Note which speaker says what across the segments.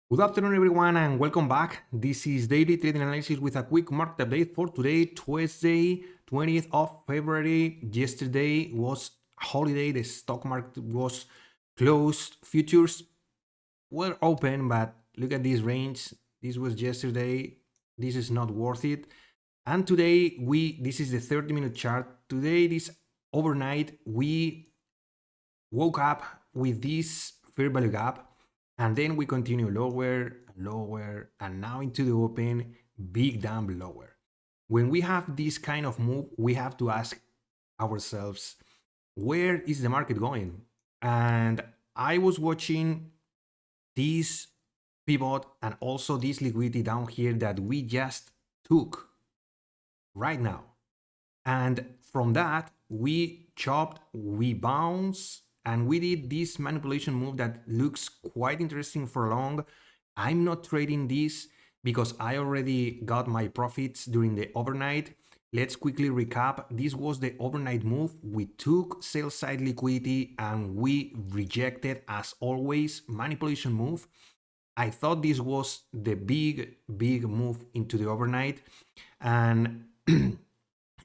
Speaker 1: Good afternoon, everyone, and welcome back. This is Daily Trading Analysis with a quick market update for today, Tuesday, 20th of February. Yesterday was a holiday. The stock market was closed. Futures were open, but look at this range. This was yesterday. This is not worth it. And today, this is the 30-minute chart. Today, this overnight, we woke up with this fair value gap, and then we continue lower, lower, and now into the open, big dump lower. When we have this kind of move, we have to ask ourselves, where is the market going? And I was watching this pivot and also this liquidity down here that we just took right now. And from that, we chopped, we bounced, and we did this manipulation move that looks quite interesting for long. I'm not trading this because I already got my profits during the overnight. Let's quickly recap. This was the overnight move. We took sell side liquidity and we rejected, as always, manipulation move. I thought this was the big move into the overnight, and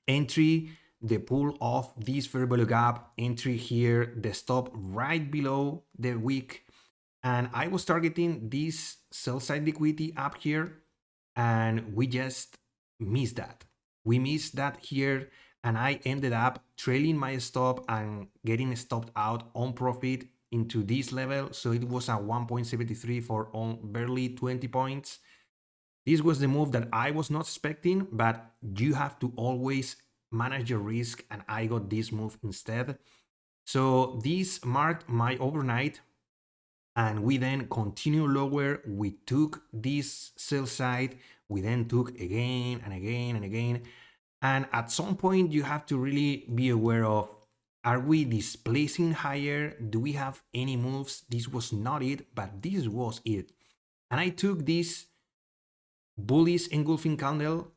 Speaker 1: entry, the pull of this fair value gap, entry here, the stop right below the wick, and I was targeting this sell side liquidity up here, and we just missed that. We missed that here, and I ended up trailing my stop and getting stopped out on profit into this level. So it was a 1.73 for on barely 20 points. This was the move that I was not expecting, but you have to always manage your risk, and I got this move instead. So this marked my overnight, and we then continue lower. We took this sell side, we then took again and again and again. And at some point, you have to really be aware of, are we displacing higher? Do we have any moves? This was not it, but this was it. And I took this bullish engulfing candle,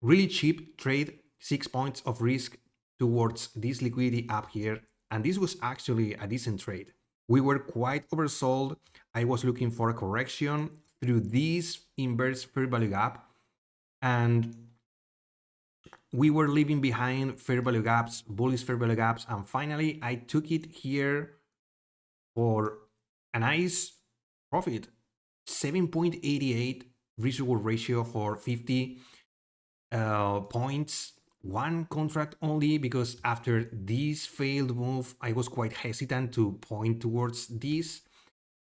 Speaker 1: really cheap trade, 6 points of risk towards this liquidity up here, and this was actually a decent trade. We were quite oversold. I was looking for a correction through this inverse fair value gap, and we were leaving behind fair value gaps, bullish fair value gaps, and finally I took it here for a nice profit. 7.88 risk reward ratio for 50 points. One contract only, because after this failed move, I was quite hesitant to point towards this.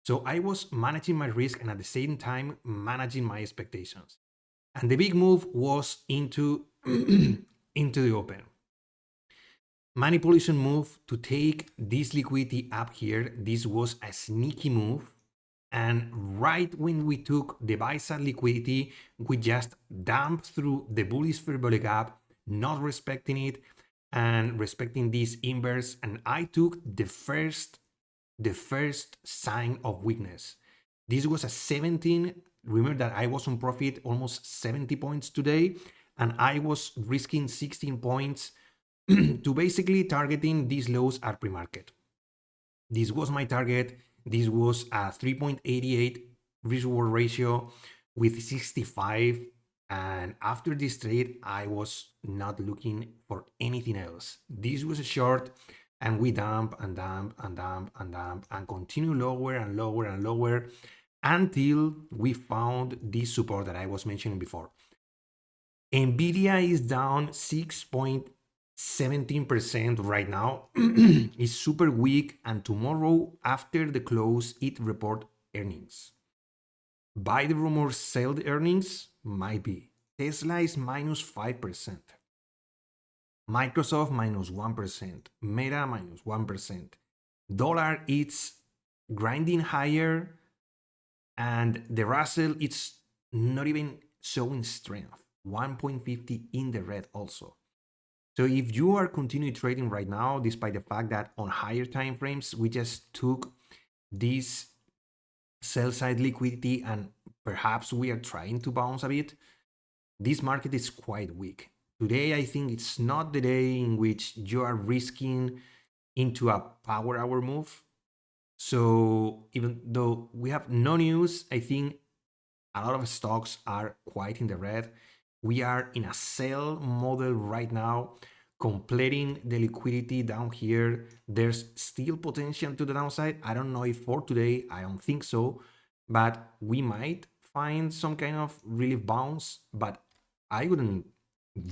Speaker 1: So I was managing my risk and at the same time managing my expectations. And the big move was into, into the open. Manipulation move to take this liquidity up here. This was a sneaky move. And right when we took the buy side liquidity, we just dumped through the bullish fair value gap, not respecting it and respecting this inverse. And I took the first sign of weakness. This was a 17. Remember that I was on profit almost 70 points today, and I was risking 16 points to basically targeting these lows at pre-market. This was my target. This was a 3.88 risk reward ratio with 65. And after this trade, I was not looking for anything else. This was a short, and we dump and dump and dump and dump and continue lower and lower and lower until we found this support that I was mentioning before. Nvidia is down 6.17% right now. It's super weak, and tomorrow after the close it report earnings. Buy the rumors, sell the earnings, might be. Tesla is minus 5%. Microsoft minus 1%. Meta minus 1%. Dollar it's grinding higher, and the Russell it's not even showing strength. 1.50 in the red also. So if you are continuing trading right now, despite the fact that on higher time frames we just took this sell side liquidity and perhaps we are trying to bounce a bit, this market is quite weak. Today I think it's not the day in which you are risking into a power hour move. So even though we have no news, I think a lot of stocks are quite in the red. We are in a sell model right now, completing the liquidity down here. There's still potential to the downside. I don't know if for today, I don't think so, but we might find some kind of relief bounce, but I wouldn't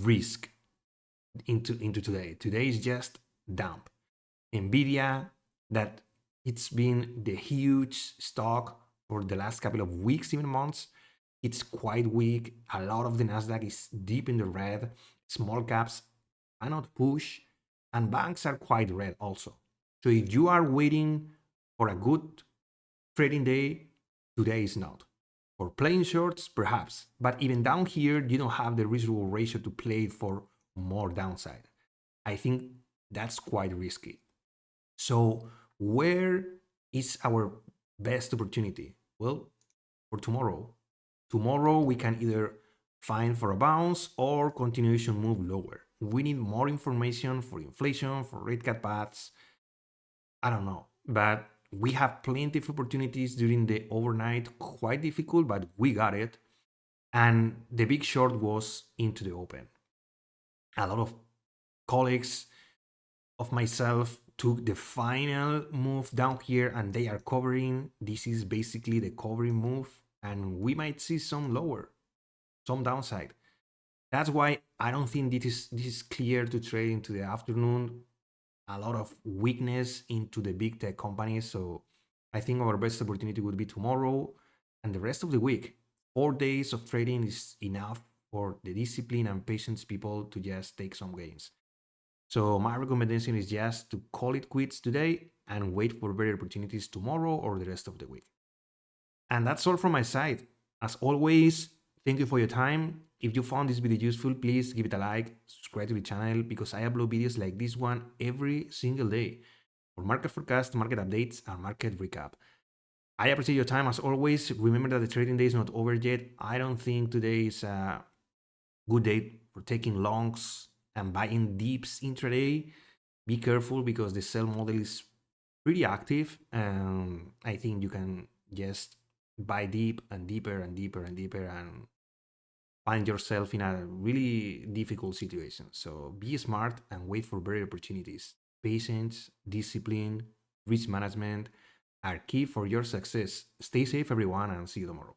Speaker 1: risk into today. Today is just dump. Nvidia, that it's been the huge stock for the last couple of weeks, even months. It's quite weak. A lot of the Nasdaq is deep in the red. Small caps cannot push, and banks are quite red also. So if you are waiting for a good trading day, today is not. For playing shorts, perhaps, but even down here, you don't have the risk-reward ratio to play for more downside. I think that's quite risky. So where is our best opportunity? Well, for tomorrow. Tomorrow we can either find for a bounce or continuation move lower. We need more information for inflation, for rate cut paths. I don't know, but we have plenty of opportunities during the overnight. Quite difficult, but we got it. And the big short was into the open. A lot of colleagues of myself took the final move down here and they are covering. This is basically the covering move, and we might see some lower, some downside. That's why I don't think this is clear to trade into the afternoon. A lot of weakness into the big tech companies. So I think our best opportunity would be tomorrow and the rest of the week. 4 days of trading is enough for the discipline and patience people to just take some gains. So my recommendation is just to call it quits today and wait for better opportunities tomorrow or the rest of the week. And that's all from my side. As always, thank you for your time. If you found this video useful, please give it a like, subscribe to the channel, because I upload videos like this one every single day for market forecast, market updates, and market recap. I appreciate your time as always. Remember that the trading day is not over yet. I don't think today is a good day for taking longs and buying dips intraday. Be careful because the sell model is pretty active, and I think you can just buy deep and deeper and deeper and deeper and find yourself in a really difficult situation. So be smart and wait for better opportunities. Patience, discipline, risk management are key for your success. Stay safe, everyone, and see you tomorrow.